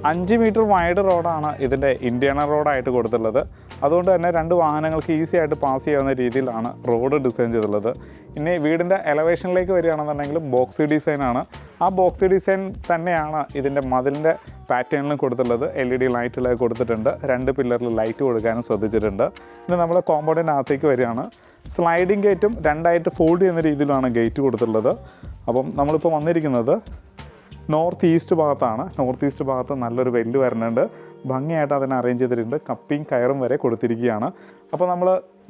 5 metre wide റോഡാണ് ഇതിൻ്റെ internal റോഡായിട്ട് കൊടുത്തുള്ളത്. അതുകൊണ്ട് തന്നെ 2 വാഹനങ്ങൾക്ക് ഈസി ആയിട്ട് പാസ് ചെയ്യാവുന്ന രീതിയിലാണ് റോഡ് ഡിസൈൻ ചെയ്തിട്ടുള്ളത്. ഇനി വീടിൻ്റെ എലവേഷനിലേക്ക് വരികയാണെന്നുണ്ടെങ്കിൽ ബോക്സി ഡിസൈനാണ്. ആ ബോക്സി ഡിസൈൻ തന്നെയാണ് ഇതിൻ്റെ മതിലിൻ്റെ പാറ്റേണിലും കൊടുത്തുള്ളത്. LED ലൈറ്റുകളൊക്കെ കൊടുത്തിട്ടുണ്ട്. 2 പില്ലറിൽ ലൈറ്റ് കൊടുക്കാനും ശ്രദ്ധിച്ചിട്ടുണ്ട്. ഇനി നമ്മൾ കോമ്പൗണ്ടിനകത്തേക്ക് വരികയാണ്. സ്ലൈഡിങ് ഗേറ്റും 2ആയിട്ട് ഫോൾഡ് ചെയ്യുന്ന രീതിയിലാണ് ഗേറ്റ് കൊടുത്തിട്ടുള്ളത്. അപ്പം നമ്മളിപ്പോൾ വന്നിരിക്കുന്നത് നോർത്ത് ഈസ്റ്റ് ഭാഗത്താണ്. നോർത്ത് ഈസ്റ്റ് ഭാഗത്ത് നല്ലൊരു വെല്ല് വരുന്നുണ്ട്. ഭംഗിയായിട്ട് അതിനെ അറേഞ്ച് ചെയ്തിട്ടുണ്ട്. കപ്പിയും കയറും വരെ കൊടുത്തിരിക്കുകയാണ്. അപ്പോൾ നമ്മൾ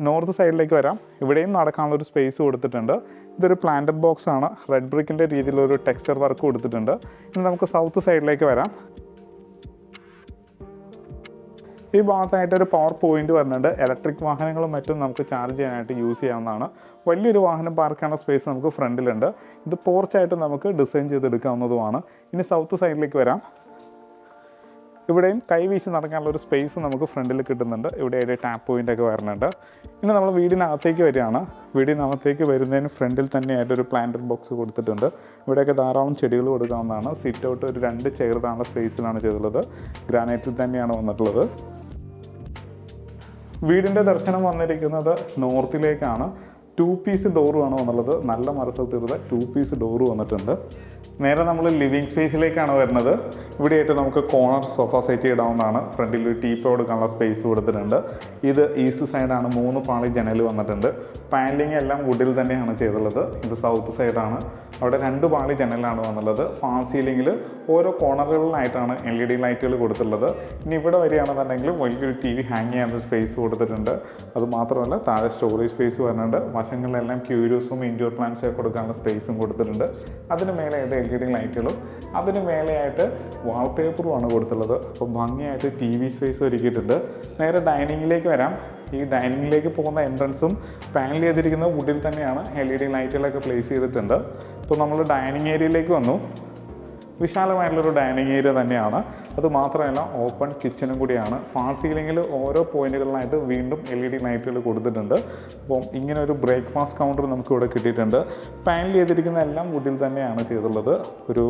നോർത്ത് സൈഡിലേക്ക് വരാം. ഇവിടെയും നടക്കാനുള്ളൊരു സ്പേസ് കൊടുത്തിട്ടുണ്ട്. ഇതൊരു പ്ലാന്റഡ് ബോക്സ് ആണ്. റെഡ് ബ്രിക്കിൻ്റെ രീതിയിലൊരു ടെക്സ്ചർ വർക്ക് കൊടുത്തിട്ടുണ്ട്. ഇനി നമുക്ക് സൗത്ത് സൈഡിലേക്ക് വരാം. ഈ ഭാഗത്തായിട്ടൊരു പവർ പോയിൻ്റ് വരുന്നുണ്ട്. ഇലക്ട്രിക് വാഹനങ്ങളും മറ്റും നമുക്ക് ചാർജ് ചെയ്യാനായിട്ട് യൂസ് ചെയ്യാവുന്നതാണ്. വലിയൊരു വാഹനം പാർക്ക് ചെയ്യാനുള്ള സ്പേസ് നമുക്ക് ഫ്രണ്ടിലുണ്ട്. ഇത് പോർച്ചായിട്ട് നമുക്ക് ഡിസൈൻ ചെയ്തെടുക്കാവുന്നതുമാണ്. ഇനി സൗത്ത് സൈഡിലേക്ക് വരാം. ഇവിടെയും കൈ വീശി നടക്കാനുള്ള ഒരു സ്പേസ് നമുക്ക് ഫ്രണ്ടിൽ കിട്ടുന്നുണ്ട്. ഇവിടെ ടാപ്പ് പോയിൻ്റൊക്കെ വരുന്നുണ്ട്. ഇനി നമ്മൾ വീടിനകത്തേക്ക് വരികയാണ്. വീടിനകത്തേക്ക് വരുന്നതിന് ഫ്രണ്ടിൽ തന്നെയായിട്ടൊരു പ്ലാന്റഡ് ബോക്സ് കൊടുത്തിട്ടുണ്ട്. ഇവിടെയൊക്കെ ധാരാളം ചെടികൾ കൊടുക്കാവുന്നതാണ്. സിറ്റ് ഔട്ട് ഒരു 2 ചെയറുള്ള സ്പേസിലാണ് ചെയ്തിട്ടുള്ളത്. ഗ്രാനൈറ്റിൽ തന്നെയാണ് വന്നിട്ടുള്ളത്. വീടിൻ്റെ ദർശനം വന്നിരിക്കുന്നത് നോർത്തിലേക്കാണ്. 2 പീസ് ഡോറുമാണ് വന്നുള്ളത്. നല്ല മരത്തിൽ തീർത്ത 2 പീസ് ഡോറ് വന്നിട്ടുണ്ട്. നേരെ നമ്മൾ ലിവിങ് സ്പേസിലേക്കാണ് വരുന്നത്. ഇവിടെയായിട്ട് നമുക്ക് കോർണർ സോഫ സെറ്റ് ഇടാവുന്നതാണ്. ഫ്രണ്ടിൽ ഒരു ടീപ്പോ കൊടുക്കാനുള്ള സ്പേസ് കൊടുത്തിട്ടുണ്ട്. ഇത് ഈസ്റ്റ് സൈഡാണ്. 3 പാളി ജനൽ വന്നിട്ടുണ്ട്. പാനലിംഗ് എല്ലാം വുഡിൽ തന്നെയാണ് ചെയ്തിട്ടുള്ളത്. ഇത് സൗത്ത് സൈഡാണ്. അവിടെ 2 പാളി ജനലാണ് വന്നുള്ളത്. ഫാൾ സീലിങ്ങിൽ ഓരോ കോർണറുകളിലായിട്ടാണ് LED ലൈറ്റുകൾ കൊടുത്തിട്ടുള്ളത്. ഇനി ഇവിടെ വരികയാണെന്നുണ്ടെങ്കിൽ വലിയൊരു TV ഹാങ് ചെയ്യാനൊരു സ്പേസ് കൊടുത്തിട്ടുണ്ട്. അതുമാത്രമല്ല താഴെ സ്റ്റോറേജ് സ്പേസ് വരുന്നുണ്ട്. വശങ്ങളിലെല്ലാം ക്യൂരിയസും ഇൻഡോർ പ്ലാന്റ്സൊക്കെ കൊടുക്കാനുള്ള സ്പേസും കൊടുത്തിട്ടുണ്ട്. അതിന് മേലെയായിട്ട് LED ലൈറ്റുകളും അതിന് മേലെയായിട്ട് വാൾപേപ്പറുമാണ് കൊടുത്തുള്ളത്. അപ്പോൾ ഭംഗിയായിട്ട് TV സ്പേസ് ഒരുക്കിയിട്ടുണ്ട്. നേരെ ഡൈനിങ്ങിലേക്ക് വരാം. ഈ ഡൈനിങ്ങിലേക്ക് പോകുന്ന എൻട്രൻസും പാനൽ ചെയ്തിരിക്കുന്ന വുഡിൽ തന്നെയാണ്. LED ലൈറ്റുകളൊക്കെ പ്ലേസ് ചെയ്തിട്ടുണ്ട്. ഇപ്പോൾ നമ്മൾ ഡൈനിങ് ഏരിയയിലേക്ക് വന്നു. വിശാലമായിട്ടുള്ളൊരു ഡൈനിങ് ഏരിയ തന്നെയാണ്. അതുമാത്രമല്ല ഓപ്പൺ കിച്ചണും കൂടിയാണ്. ഫാൾ സീലിങ്ങിൽ ഓരോ പോയിന്റുകളിലായിട്ട് വീണ്ടും LED ലൈറ്റുകൾ കൊടുത്തിട്ടുണ്ട്. അപ്പം ഇങ്ങനെ ഒരു ബ്രേക്ക്ഫാസ്റ്റ് കൗണ്ടർ നമുക്കിവിടെ കിട്ടിയിട്ടുണ്ട്. പാനൽ ചെയ്തിരിക്കുന്ന എല്ലാം വുഡിൽ തന്നെയാണ് ചെയ്തിട്ടുള്ളത്. ഒരു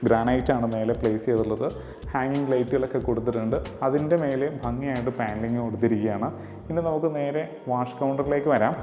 ഗ്രാനൈറ്റാണ് മേലെ പ്ലേസ് ചെയ്തിട്ടുള്ളത്. ഹാങ്ങിങ് ലൈറ്റുകളൊക്കെ കൊടുത്തിട്ടുണ്ട്. അതിൻ്റെ മേലെ ഭംഗിയായിട്ട് പാനലിങ് കൊടുത്തിരിക്കുകയാണ്. ഇനി നമുക്ക് നേരെ വാഷ് കൗണ്ടറിലേക്ക് വരാം.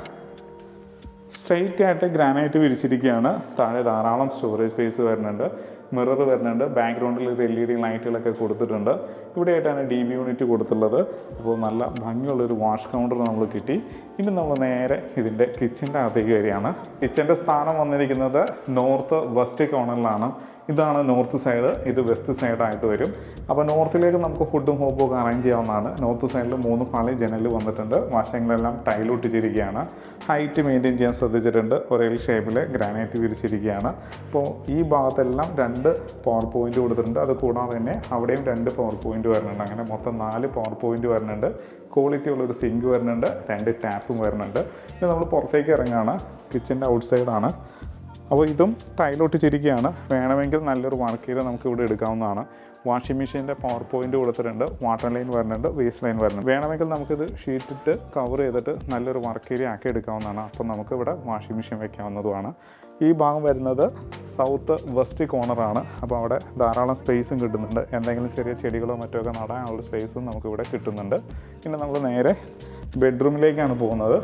സ്ട്രെയിറ്റ് ആയിട്ട് ഗ്രാനൈറ്റ് വിരിച്ചിരിക്കുകയാണ്. താഴെ ധാരാളം സ്റ്റോറേജ് സ്പേസ് വരുന്നുണ്ട്. മിറർ വരുന്നുണ്ട്. ബാക്ക്ഗ്രൗണ്ടിൽ ഒരു LED ലൈറ്റുകളൊക്കെ കൊടുത്തിട്ടുണ്ട്. ഇവിടെയായിട്ടാണ് DB യൂണിറ്റ് കൊടുത്തുള്ളത്. അപ്പോൾ നല്ല ഭംഗിയുള്ളൊരു വാഷ് കൗണ്ടർ നമ്മൾ കിട്ടി. ഇനി നമ്മൾ നേരെ ഇതിൻ്റെ കിച്ചൻ്റെ അകത്തേക്ക് വരികയാണ്. കിച്ചൻ്റെ സ്ഥാനം വന്നിരിക്കുന്നത് നോർത്ത് വെസ്റ്റ് കോർണറിലാണ്. ഇതാണ് നോർത്ത് സൈഡ്, ഇത് വെസ്റ്റ് സൈഡായിട്ട് വരും. അപ്പോൾ നോർത്തിലേക്ക് നമുക്ക് ഫുഡും ഹോപ്പും ഒക്കെ അറേഞ്ച് ചെയ്യാവുന്നതാണ്. നോർത്ത് സൈഡിൽ 3 പാളി ജനൽ വന്നിട്ടുണ്ട്. വശങ്ങളെല്ലാം ടൈൽ ഒട്ടിച്ചിരിക്കുകയാണ്. ഹൈറ്റ് മെയിൻറ്റെയിൻ ചെയ്യാൻ ശ്രദ്ധിച്ചിട്ടുണ്ട്. ഒരേ ഷേപ്പിൽ ഗ്രാനൈറ്റ് വിരിച്ചിരിക്കുകയാണ്. അപ്പോൾ ഈ ഭാഗത്തെല്ലാം 2 പവർ പോയിൻ്റ് കൊടുത്തിട്ടുണ്ട്. അത് കൂടാതെ തന്നെ അവിടെയും 2 പവർ പോയിൻ്റ് വരുന്നുണ്ട്. അങ്ങനെ മൊത്തം 4 പവർ പോയിൻ്റ് വരുന്നുണ്ട്. ക്വാളിറ്റി ഉള്ളൊരു സിങ്ക് വരുന്നുണ്ട്. 2 ടാപ്പും വരുന്നുണ്ട്. ഇത് നമ്മൾ പുറത്തേക്ക് ഇറങ്ങുകയാണ്. കിച്ചൻ്റെ ഔട്ട് സൈഡാണ്. അപ്പോൾ ഇതും ടൈലൊട്ടിച്ചിരിക്കുകയാണ്. വേണമെങ്കിൽ നല്ലൊരു വർക്ക് ഏരിയ നമുക്ക് ഇവിടെ എടുക്കാവുന്നതാണ്. വാഷിംഗ് മെഷീൻ്റെ പവർ പോയിൻ്റ് കൊടുത്തിട്ടുണ്ട്. വാട്ടർ ലൈൻ വരുന്നുണ്ട്. വേസ്റ്റ് ലൈൻ വരുന്നുണ്ട്. വേണമെങ്കിൽ നമുക്കിത് ഷീറ്റിട്ട് കവർ ചെയ്തിട്ട് നല്ലൊരു വർക്ക് ഏരിയ ആക്കി എടുക്കാവുന്നതാണ്. അപ്പോൾ നമുക്കിവിടെ വാഷിംഗ് മെഷീൻ വയ്ക്കാവുന്നതുമാണ്. ഈ ഭാഗം വരുന്നത് സൗത്ത് വെസ്റ്റ് കോർണറാണ്. അപ്പോൾ അവിടെ ധാരാളം സ്പേസും കിട്ടുന്നുണ്ട്. എന്തെങ്കിലും ചെറിയ ചെടികളോ മറ്റോ ഒക്കെ നടാനുള്ള സ്പേസും നമുക്കിവിടെ കിട്ടുന്നുണ്ട്. പിന്നെ നമ്മൾ നേരെ ബെഡ്റൂമിലേക്കാണ് പോകുന്നത്.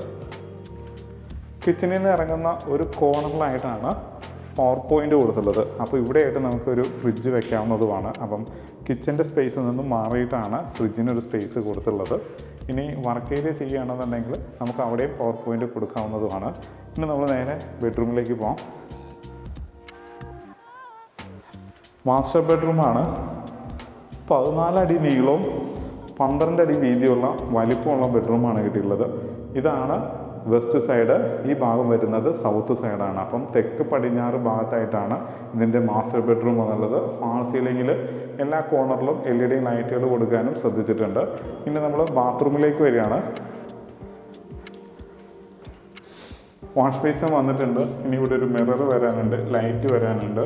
കിച്ചണിൽ നിന്ന് ഇറങ്ങുന്ന ഒരു കോർണറിലായിട്ടാണ് പവർ പോയിൻ്റ് കൊടുത്തുള്ളത്. അപ്പോൾ ഇവിടെയായിട്ട് നമുക്കൊരു ഫ്രിഡ്ജ് വെക്കാവുന്നതുമാണ്. അപ്പം കിച്ചൻ്റെ സ്പേസിൽ നിന്നും മാറിയിട്ടാണ് ഫ്രിഡ്ജിനൊരു സ്പേസ് കൊടുത്തുള്ളത്. ഇനി വർക്ക് ഏരിയ ചെയ്യുകയാണെന്നുണ്ടെങ്കിൽ നമുക്ക് അവിടെയും പവർ പോയിൻ്റ് കൊടുക്കാവുന്നതുമാണ്. ഇനി നമ്മൾ നേരെ ബെഡ്റൂമിലേക്ക് പോകാം. മാസ്റ്റർ ബെഡ്റൂമാണ്. 14 അടി നീളവും 12 അടി വീതിയുള്ള വലിപ്പമുള്ള ബെഡ്റൂമാണ് കിട്ടിയിട്ടുള്ളത്. ഇതാണ് വെസ്റ്റ് സൈഡ്. ഈ ഭാഗം വരുന്നത് സൗത്ത് സൈഡാണ്. അപ്പം തെക്ക് പടിഞ്ഞാറ് ഭാഗത്തായിട്ടാണ് ഇതിൻ്റെ മാസ്റ്റർ ബെഡ്റൂം വന്നുള്ളത്. ഫാൾ സീലിങ്ങിൽ എല്ലാ കോർണറിലും LED ലൈറ്റുകൾ കൊടുക്കാനും ശ്രദ്ധിച്ചിട്ടുണ്ട്. പിന്നെ നമ്മൾ ബാത്റൂമിലേക്ക് വരികയാണ്. വാഷ് ബേസിൻ വന്നിട്ടുണ്ട്. ഇനി ഇവിടെ ഒരു മിറർ വരാനുണ്ട്. ലൈറ്റ് വരാനുണ്ട്.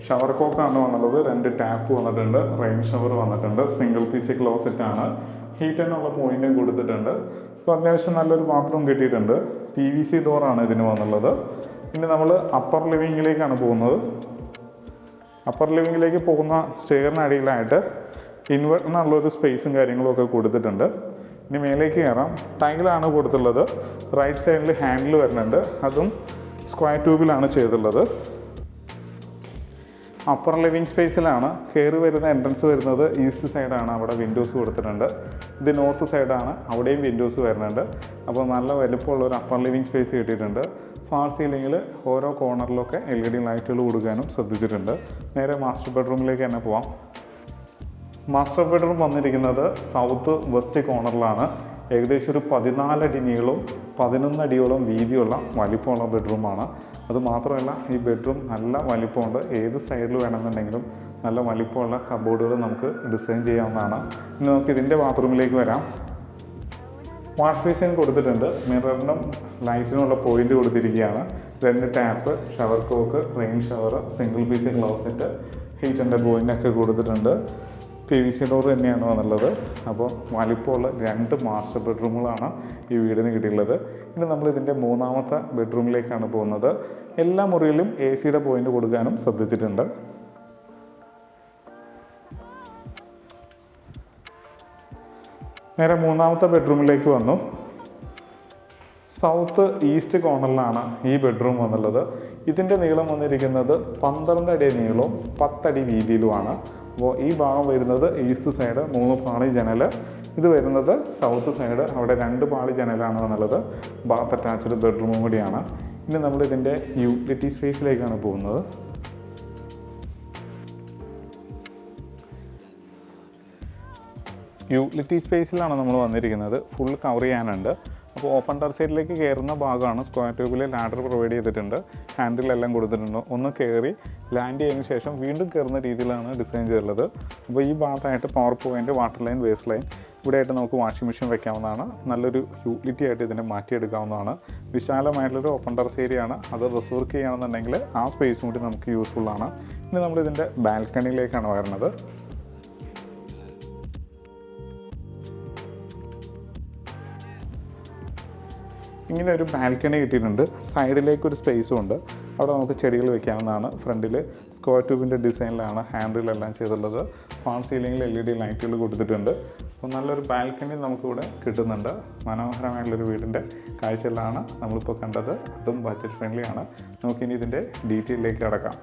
ഷവർ കോക്കാണ് വന്നുള്ളത്. 2 ടാപ്പ് വന്നിട്ടുണ്ട്. റെയിൻ ഷവർ വന്നിട്ടുണ്ട്. സിംഗിൾ പീസ് ക്ലോസറ്റാണ്. ഹീറ്റിനുള്ള പോയിന്റും കൊടുത്തിട്ടുണ്ട്. അപ്പോൾ അത്യാവശ്യം നല്ലൊരു ബാത്റൂം കിട്ടിയിട്ടുണ്ട്. PVC ഡോറാണ് ഇതിന് വന്നുള്ളത്. ഇനി നമ്മൾ അപ്പർ ലിവിങ്ങിലേക്കാണ് പോകുന്നത്. അപ്പർ ലിവിങ്ങിലേക്ക് പോകുന്ന സ്റ്റെയറിനടിയിലായിട്ട് ഇൻവെർട്ടറിനുള്ളൊരു സ്പേസും കാര്യങ്ങളും ഒക്കെ കൊടുത്തിട്ടുണ്ട്. ഇനി മേലേക്ക് കയറാം. ടൈലാണ് കൊടുത്തുള്ളത്. റൈറ്റ് സൈഡിൽ ഹാൻഡിൽ വരുന്നുണ്ട്, അതും സ്ക്വയർ ട്യൂബിലാണ് ചെയ്തിട്ടുള്ളത്. അപ്പർ ലിവിങ് സ്പേസിലാണ് കയറി വരുന്ന എൻട്രൻസ് വരുന്നത്. ഈസ്റ്റ് സൈഡാണ്, അവിടെ വിൻഡോസ് കൊടുത്തിട്ടുണ്ട്. ഇത് നോർത്ത് സൈഡാണ്, അവിടെയും വിൻഡോസ് വരുന്നുണ്ട്. അപ്പോൾ നല്ല വലുപ്പമുള്ള ഒരു അപ്പർ ലിവിങ് സ്പേസ് കിട്ടിയിട്ടുണ്ട്. ഫാർ സീലിങ്ങിൽ ഓരോ കോർണറിലൊക്കെ LED ലൈറ്റുകൾ കൊടുക്കാനും ശ്രദ്ധിച്ചിട്ടുണ്ട്. നേരെ മാസ്റ്റർ ബെഡ്റൂമിലേക്ക് തന്നെ പോവാം. മാസ്റ്റർ ബെഡ്റൂം വന്നിരിക്കുന്നത് സൗത്ത് വെസ്റ്റ് കോർണറിലാണ്. ഏകദേശം ഒരു 14 അടി നീളവും 11 അടിയോളം വീതിയുള്ള വലിപ്പമുള്ള ബെഡ്റൂമാണ്. അതുമാത്രമല്ല, ഈ ബെഡ്റൂം നല്ല വലിപ്പമുണ്ട്. ഏത് സൈഡിൽ വേണമെന്നുണ്ടെങ്കിലും നല്ല വലിപ്പമുള്ള കബോർഡുകൾ നമുക്ക് ഡിസൈൻ ചെയ്യാവുന്നതാണ്. ഇനി നമുക്ക് ഇതിൻ്റെ ബാത്റൂമിലേക്ക് വരാം. വാഷ് ബേസിൻ കൊടുത്തിട്ടുണ്ട്. മിററിനും ലൈറ്റിനുമുള്ള പോയിന്റ് കൊടുത്തിരിക്കുകയാണ്. 2 tap, shower cock, rain shower, single piece closet, ഹീറ്ററിൻ്റെ പോയിൻ്റൊക്കെ കൊടുത്തിട്ടുണ്ട്. PVC ഡോർ തന്നെയാണ് വന്നുള്ളത്. അപ്പോൾ വലിപ്പമുള്ള 2 മാസ്റ്റർ ബെഡ്റൂമുകളാണ് ഈ വീടിന് കിട്ടിയുള്ളത്. ഇനി നമ്മൾ ഇതിൻ്റെ 3ാമത്തെ ബെഡ്റൂമിലേക്കാണ് പോകുന്നത്. എല്ലാ മുറിയിലും AC പോയിന്റ് കൊടുക്കാനും ശ്രദ്ധിച്ചിട്ടുണ്ട്. നേരെ 3ാമത്തെ ബെഡ്റൂമിലേക്ക് വന്നു. സൗത്ത് ഈസ്റ്റ് കോർണറിലാണ് ഈ ബെഡ്റൂം വന്നുള്ളത്. ഇതിൻ്റെ നീളം വന്നിരിക്കുന്നത് 12 അടി നീളവും 10 അടി വീതിയിലുമാണ്. അപ്പോൾ ഈ ഭാഗം വരുന്നത് ഈസ്റ്റ് സൈഡ്, 3 പാളി ജനൽ. ഇത് വരുന്നത് സൗത്ത് സൈഡ്, അവിടെ 2 പാളി ജനലാണ് എന്നുള്ളത്. ബാത്ത് അറ്റാച്ച്ഡ് ബെഡ്റൂമും കൂടിയാണ്. ഇനി നമ്മൾ ഇതിൻ്റെ യൂട്ടിലിറ്റി സ്പേസിലേക്കാണ് പോകുന്നത്. യൂട്ടിലിറ്റി സ്പേസിലാണ് നമ്മൾ വന്നിരിക്കുന്നത്. ഫുൾ കവർ ചെയ്യാനുണ്ട്. അപ്പോൾ ഓപ്പൺ ടെറസിലേക്ക് കയറുന്ന ഭാഗമാണ്. സ്ക്വയർ ട്യൂബിൽ ലാഡർ പ്രൊവൈഡ് ചെയ്തിട്ടുണ്ട്. ഹാൻഡിലെല്ലാം കൊടുത്തിട്ടുണ്ട്. ഒന്ന് കയറി ലാൻഡ് ചെയ്തതിന് ശേഷം വീണ്ടും കയറുന്ന രീതിയിലാണ് ഡിസൈൻ ചെയ്തിട്ടുള്ളത്. അപ്പോൾ ഈ ഭാഗത്തായിട്ട് power point, water line, waste line, ഇവിടെയായിട്ട് നമുക്ക് വാഷിംഗ് മെഷീൻ വെക്കാവുന്നതാണ്. നല്ലൊരു യൂട്ടിലിറ്റി ആയിട്ട് ഇതിനെ മാറ്റിയെടുക്കാവുന്നതാണ്. വിശാലമായിട്ടുള്ളൊരു ഓപ്പൺ ടെറസ് ഏരിയയാണ്. അത് റിസർവ് ചെയ്യുകയാണെന്നുണ്ടെങ്കിൽ ആ സ്പേസും കൂടി നമുക്ക് യൂസ്ഫുള്ളാണ്. ഇനി നമ്മളിതിൻ്റെ ബാൽക്കണിയിലേക്കാണ് വരുന്നത്. ഇങ്ങനെ ഒരു ബാൽക്കണി കിട്ടിയിട്ടുണ്ട്. സൈഡിലേക്കൊരു സ്പേസും ഉണ്ട്. അവിടെ നമുക്ക് ചെടികൾ വെക്കാവുന്നതാണ്. ഫ്രണ്ടിൽ സ്ക്വയർ ട്യൂബിൻ്റെ ഡിസൈനിലാണ് ഹാൻഡിലെല്ലാം ചെയ്തിട്ടുള്ളത്. ഫാൾ സീലിങ്ങിൽ LED ലൈറ്റുകൾ കൊടുത്തിട്ടുണ്ട്. അപ്പോൾ നല്ലൊരു ബാൽക്കണി നമുക്കിവിടെ കിട്ടുന്നുണ്ട്. മനോഹരമായിട്ടുള്ളൊരു വീടിൻ്റെ കാഴ്ചകളാണ് നമ്മളിപ്പോൾ കണ്ടത്. അതും ബഡ്ജറ്റ് ഫ്രണ്ട്ലി ആണ്. നമുക്കിനി ഇതിൻ്റെ ഡീറ്റെയിലേക്ക് കടക്കാം.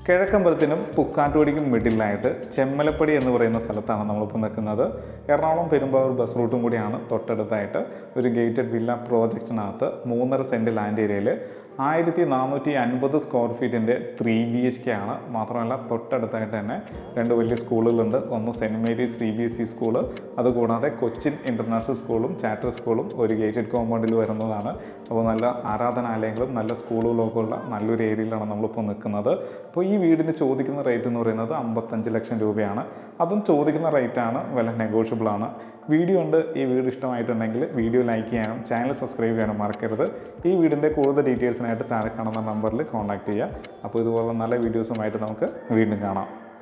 കിഴക്കമ്പലത്തിനും പുക്കാട്ടുപടിക്കും മിഡിലായിട്ട് ചെമ്മലപ്പടി എന്ന് പറയുന്ന സ്ഥലത്താണ് നമ്മളിപ്പോൾ നിൽക്കുന്നത്. എറണാകുളം പെരുമ്പാവൂർ ബസ് റൂട്ടും കൂടിയാണ് തൊട്ടടുത്തായിട്ട്. ഒരു ഗേറ്റഡ് വില്ല പ്രോജക്റ്റിനകത്ത് 3.5 സെൻറ്റ് ലാൻഡ് ഏരിയയിൽ 1450 സ്ക്വയർ ഫീറ്റിൻ്റെ 3 BHK ആണ്. മാത്രമല്ല തൊട്ടടുത്തായിട്ട് തന്നെ 2 വലിയ സ്കൂളുകളുണ്ട്. ഒന്ന് സെൻറ്റ് മേരീസ് CBSE സ്കൂള്, അതുകൂടാതെ കൊച്ചിൻ ഇൻ്റർനാഷണൽ സ്കൂളും ചാർട്ടർ സ്കൂളും ഒരു ഗേറ്റഡ് കോമ്പൗണ്ടിൽ വരുന്നതാണ്. അപ്പോൾ നല്ല ആരാധനാലയങ്ങളും നല്ല സ്കൂളുകളൊക്കെ ഉള്ള നല്ലൊരു ഏരിയയിലാണ് നമ്മളിപ്പോൾ നിൽക്കുന്നത്. അപ്പോൾ ഈ വീടിന് ചോദിക്കുന്ന റേറ്റ് എന്ന് പറയുന്നത് 55 ലക്ഷം രൂപയാണ്. അതും ചോദിക്കുന്ന റേറ്റാണ്, വില നെഗോഷ്യബിൾ ആണ്. വീഡിയോ ഉണ്ട്. ഈ വീട് ഇഷ്ടമായിട്ടുണ്ടെങ്കിൽ വീഡിയോ ലൈക്ക് ചെയ്യാനും ചാനൽ സബ്സ്ക്രൈബ് ചെയ്യാനും മറക്കരുത്. ഈ വീടിൻ്റെ കൂടുതൽ ഡീറ്റെയിൽസിനായിട്ട് താഴെ കാണുന്ന നമ്പറിൽ കോൺടാക്റ്റ് ചെയ്യുക. അപ്പോൾ ഇതുപോലുള്ള നല്ല വീഡിയോസുമായിട്ട് നമുക്ക് വീണ്ടും കാണാം.